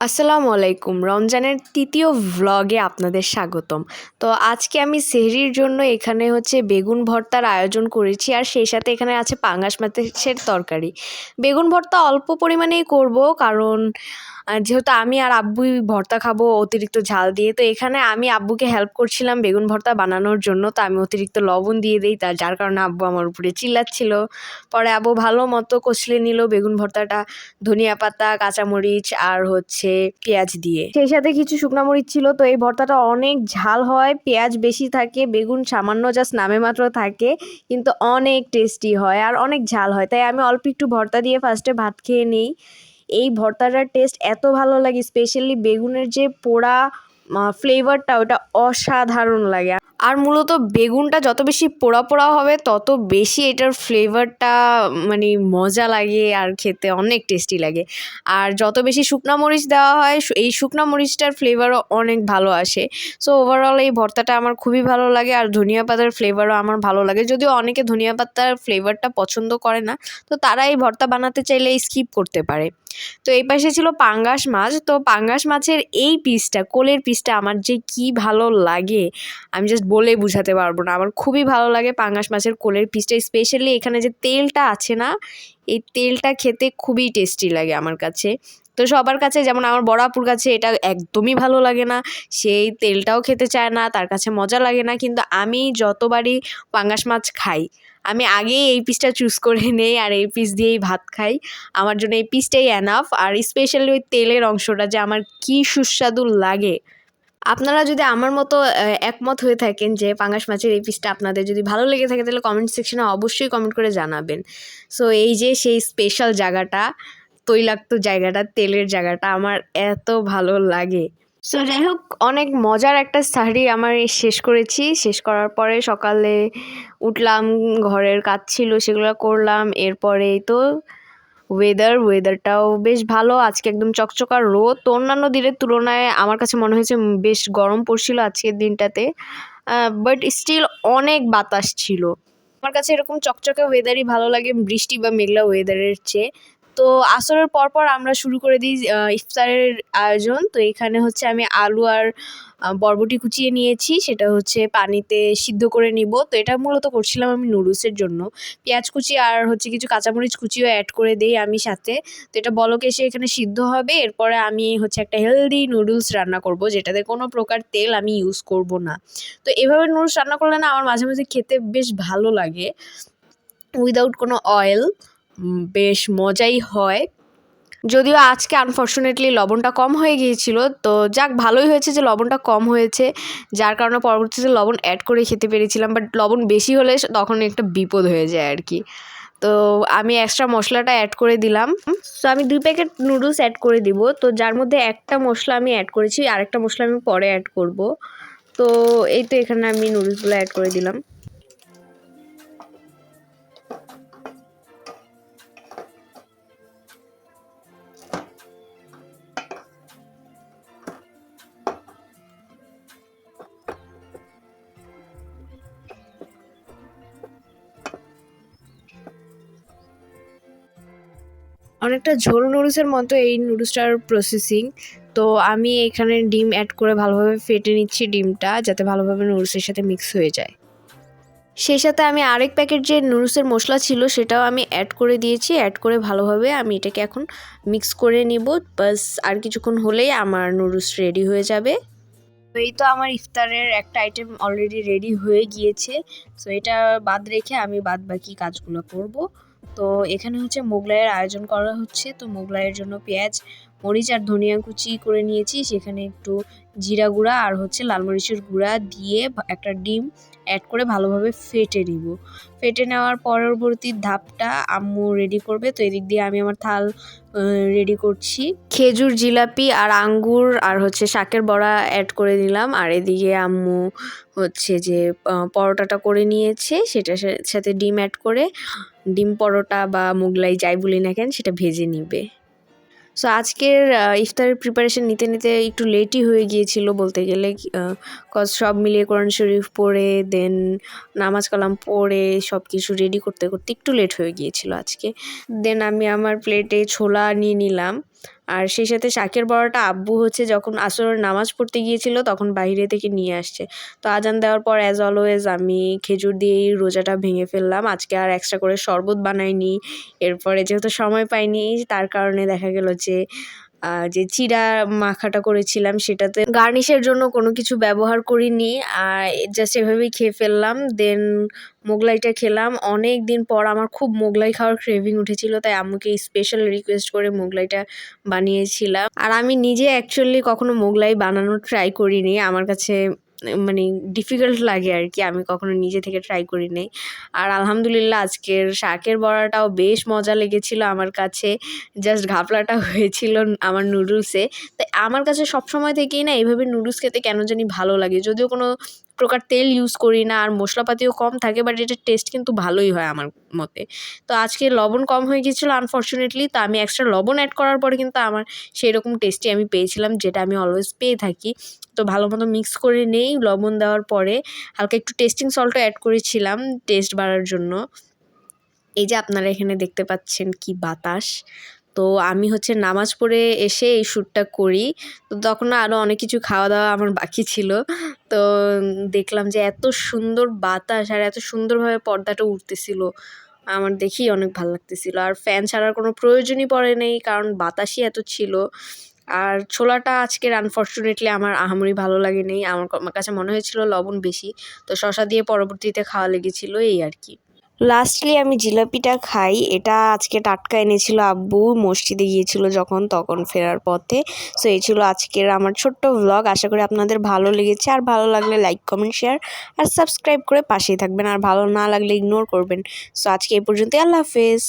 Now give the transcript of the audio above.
আসসালামু আলাইকুম। রমজানের ৩য় ভ্লগে আপনাদের স্বাগতম। তো আজকে আমি সেহরির জন্য এখানে বেগুন ভর্তার আয়োজন করেছি, আর সেই সাথে এখানে আছে পাঙ্গাস মাছের তরকারি। বেগুন ভর্তা অল্প পরিমাণেই করব, কারণ যেহেতু আমি আর আব্বুই ভর্তা খাবো অতিরিক্ত ঝাল দিয়ে। তো এখানে আমি আব্বুকে হেল্প করছিলাম বেগুন ভর্তা বানানোর জন্য। তো আমি অতিরিক্ত লবণ দিয়ে দিই, যার কারণে আব্বু আমার উপরে চিল্লাচ্ছিল। পরে আব্বু ভালো মতো কষলে নিল বেগুন ভর্তাটা ধনিয়া পাতা, কাঁচামরিচ আর পেঁয়াজ দিয়ে। সেই সাথে কিছু শুকনো মরিচ ছিল। তো এই ভর্তাটা অনেক ঝাল হয়, পেঁয়াজ বেশি থাকে, বেগুন সামান্য জাস্ট নামে মাত্র থাকে, কিন্তু অনেক টেস্টি হয় আর অনেক ঝাল হয়। তাই আমি অল্প একটু ভর্তা দিয়ে ফার্স্টে ভাত খেয়ে নিই। এই ভর্তাটার টেস্ট এত ভালো লাগে, স্পেশালি বেগুনের যে পোড়া ফ্লেভারটা, ওটা অসাধারণ লাগে। আর মূলত বেগুনটা যত বেশি পোড়া পোড়া হবে তত বেশি এটার ফ্লেভারটা মানে মজা লাগে আর খেতে অনেক টেস্টি লাগে। আর যত বেশি শুকনা মরিচ দেওয়া হয় এই শুকনা মরিচটার ফ্লেভারও অনেক ভালো আসে। সো ওভারঅল এই ভর্তাটা আমার খুবই ভালো লাগে, আর ধনিয়া পাতার ফ্লেভারও আমার ভালো লাগে। যদিও অনেকে ধনিয়া পাতার ফ্লেভারটা পছন্দ করে না, তো তারা এই ভর্তা বানাতে চাইলে স্কিপ করতে পারে। তো এই পাশে ছিল পাঙ্গাস মাছ। তো পাঙ্গাস মাছের এই পিসটা, কোলের পিসটা আমার যে কি ভালো লাগে আমি জাস্ট বলে বুঝাতে পারবো না। আমার খুবই ভালো লাগে পাঙ্গাস মাছের কোলের পিসটা, স্পেশালি এখানে যে তেলটা আছে না, এই তেলটা খেতে খুবই টেস্টি লাগে আমার কাছে। তো সবার কাছে, যেমন আমার বড় আপুর কাছে এটা একদমই ভালো লাগে না, সেই তেলটাও খেতে চায় না, তার কাছে মজা লাগে না। কিন্তু আমি যতবারই পাঙ্গাস মাছ খাই, আমি আগেই এই পিসটা চুজ করে নেই আর এই পিস দিয়েই ভাত খাই। আমার জন্য এই পিসটাই এনাফ। আর স্পেশালি ওই তেলের অংশটা যে আমার কি সুস্বাদু লাগে। আপনারা যদি আমার মতো একমত হয়ে থাকেন যে পাঙ্গাস মাছের এই পিসটা আপনাদের যদি ভালো লেগে থাকে, তাহলে কমেন্ট সেকশনে অবশ্যই কমেন্ট করে জানাবেন। সো এই যে সেই স্পেশাল জায়গাটা, তৈলাক্ত জায়গাটা, তেলের জায়গাটা আমার এত ভালো লাগে। সো যাই হোক, অনেক মজার একটা সাহরি আমার শেষ করেছি। শেষ করার পরে সকালে উঠলাম, ঘরের কাজ ছিল সেগুলো করলাম। এরপরেই তো ওয়েদারটাও বেশ ভালো আজকে, একদম চকচকা রোদ। তো অন্যান্য দিনের তুলনায় আমার কাছে মনে হয়েছে বেশ গরম পড়ছিল আজকের দিনটাতে, বাট স্টিল অনেক বাতাস ছিল। আমার কাছে এরকম চকচকে ওয়েদারই ভালো লাগে বৃষ্টি বা মেঘলা ওয়েদারের চেয়ে। তো আসরের পরপর আমরা শুরু করে দিই ইফতারের আয়োজন। তো এখানে আমি আলু আর বরবটি কুচিয়ে নিয়েছি, সেটা পানিতে সিদ্ধ করে নিব। তো এটা মূলত করছিলাম আমি নুডলসের জন্য। পেঁয়াজ কুচি আর কিছু কাঁচামরিচ কুচিও অ্যাড করে দিই আমি সাথে। তো এটা বলক এসে এখানে সিদ্ধ হবে। এরপরে আমি একটা হেলদি নুডলস রান্না করব, যেটাতে কোনো প্রকার তেল আমি ইউজ করব না। তো এভাবে নুডলস রান্না করলে না আমার মাঝে মাঝে খেতে বেশ ভালো লাগে, উইদাউট কোনো অয়েল। বেশ মজাই হয়। যদিও আজকে আনফর্চুনেটলি লবণটা কম হয়ে গিয়েছিল, তো যাক, ভালোই হয়েছে যে লবণটা কম হয়েছে, যার কারণে পরবর্তীতে লবণ অ্যাড করে খেতে পেরেছিলাম। বাট লবণ বেশি হলে তখন একটা বিপদ হয়ে যায় আর কি। তো আমি এক্সট্রা মশলাটা অ্যাড করে দিলাম। তো আমি 2 প্যাকেট নুডলস অ্যাড করে দিব। তো যার মধ্যে একটা মশলা আমি অ্যাড করেছি, আরেকটা মশলা আমি পরে অ্যাড করব। তো এই তো এখানে আমি নুডলসগুলো অ্যাড করে দিলাম। অনেকটা ঝোল নুডলসের মতো এই নুডলসটার প্রসেসিং। তো আমি এখানে ডিম অ্যাড করে ভালোভাবে ফেটে নিচ্ছি ডিমটা, যাতে ভালোভাবে নুডলসের সাথে মিক্স হয়ে যায়। সেই সাথে আমি আরেক প্যাকেট যে নুডলসের মশলা ছিল সেটাও আমি অ্যাড করে দিয়েছি। অ্যাড করে ভালোভাবে আমি এটাকে এখন মিক্স করে নিব। বাস আর কিছুক্ষণ হলেই আমার নুডলস রেডি হয়ে যাবে। তো এই তো আমার ইফতারের একটা আইটেম অলরেডি রেডি হয়ে গিয়েছে। তো এটা বাদ রেখে আমি বাদ বাকি কাজগুলো করব। তো এখানে মোগলাইয়ের আয়োজন করা হচ্ছে। তো মোগলাইয়ের জন্য পেঁয়াজ, মরিচ আর ধনিয়া কুচি করে নিয়েছি, সেখানে একটু জিরা গুঁড়া আর লাল মরিচের গুঁড়া দিয়ে একটা ডিম অ্যাড করে ভালোভাবে ফেটে নিব। ফেটে নেওয়ার পরবর্তী ধাপটা আম্মু রেডি করবে। তো এদিক দিয়ে আমি আমার থাল রেডি করছি। খেজুর, জিলাপি আর আঙ্গুর আর শাকের বড়া অ্যাড করে দিলাম। আর এদিকে আম্মু যে পরোটাটা করে নিয়েছে, সেটার সাথে ডিম অ্যাড করে ডিম পরোটা বা মোগলাই যাই বলি না কেন সেটা ভেজে নিবে। সো আজকের ইফতারের প্রিপারেশন নিতে নিতে একটু লেটই হয়ে গিয়েছিল বলতে গেলে, কজ সব মিলিয়ে কোরআন শরীফ পড়ে দেন নামাজ কালাম পড়ে সব কিছু রেডি করতে করতে একটু লেট হয়ে গিয়েছিল আজকে। দেন আমি আমার প্লেটে ছোলা নিয়ে নিলাম। আর সেই সাথে শাকের বড়াটা আব্বু হচ্ছে যখন আসরের নামাজ পড়তে গিয়েছিল তখন বাইরে থেকে নিয়ে আসছে। তো আজান দেওয়ার পর অ্যাজ অলওয়েজ আমি খেজুর দিয়েই রোজাটা ভেঙে ফেললাম। আজকে আর এক্সট্রা করে শরবত বানাইনি। এরপরে যেহেতু সময় পাইনি তার কারণে দেখা গেল যে চিড়া মাখাটা করেছিলাম সেটাতে গার্নিশের জন্য কোনো কিছু ব্যবহার করিনি। জাস্ট এভাবেই খেয়ে ফেললাম। দেন মোগলাইটা খেলাম। অনেক দিন পর আমার খুব মোগলাই খাওয়ার ক্রেভিং উঠেছিল, তাই আম্মুকে স্পেশাল রিকোয়েস্ট করে মোগলাইটা বানিয়েছিলাম। আর আমি নিজে অ্যাকচুয়ালি কখনো মোগলাই বানানোর ট্রাই করিনি। আমার কাছে মানে ডিফিকাল্ট লাগে আর কি, আমি কখনো নিজে থেকে ট্রাই করি নাই। আর আলহামদুলিল্লাহ আজকের শাকের বড়াটাও বেশ মজা লেগেছিল আমার কাছে। জাস্ট ঘাপলাটা হয়েছিল আমার নুডলসে। তাই আমার কাছে সবসময় থেকেই না এভাবে নুডলস খেতে কেন জানি ভালো লাগে, যদিও কোনো প্রকার তেল ইউজ করি না আর মশলাপাতিও কম থাকে, বাট এটার টেস্ট কিন্তু ভালোই হয় আমার মতে। তো আজকে লবণ কম হয়ে গিয়েছিলো আনফর্চুনেটলি, তো আমি এক্সট্রা লবণ অ্যাড করার পরে কিন্তু আমার সেই রকম টেস্টি আমি পেয়েছিলাম, যেটা আমি অলওয়েজ পেয়ে থাকি। তো ভালো মতো মিক্স করে নেই। লবণ দেওয়ার পরে হালকা একটু টেস্টিং সল্টও অ্যাড করেছিলাম টেস্ট বাড়ার জন্য। এই যে আপনারা এখানে দেখতে পাচ্ছেন কি বাতাস। তো আমি হচ্ছে নামাজ পড়ে এসে এই শ্যুটটা করি। তো তখন আরও অনেক কিছু খাওয়া দাওয়া আমার বাকি ছিল। তো দেখলাম যে এত সুন্দর বাতাস আর এত সুন্দরভাবে পর্দাটা উঠতেছিল, আমার দেখেই অনেক ভালো লাগতেছিল। আর ফ্যান ছাড়ার কোনো প্রয়োজনই পড়ে নেই, কারণ বাতাসই এত ছিল। আর ছোলাটা আজকের আনফর্চুনেটলি আমার আহামরি ভালো লাগেনি। আমার কাছে মনে হয়েছিল লবণ বেশি, তো শসা দিয়ে পরবর্তীতে খাওয়া লেগেছিল এই আর কি। লাস্টলি আমি জিলাপিটা খাই। এটা আজকে টাটকা এনেছিল আব্বু, মসজিদে গিয়েছিল তখন ফেরার পথে। সো এই ছিল আজকের আমার ছোট্ট ভ্লগ। আশা করি আপনাদের ভালো লেগেছে। আর ভালো লাগলে লাইক, কমেন্ট, শেয়ার আর সাবস্ক্রাইব করে পাশেই থাকবেন। আর ভালো না লাগলে ইগনোর করবেন। সো আজকে এই পর্যন্তই। আল্লাহ হাফেজ।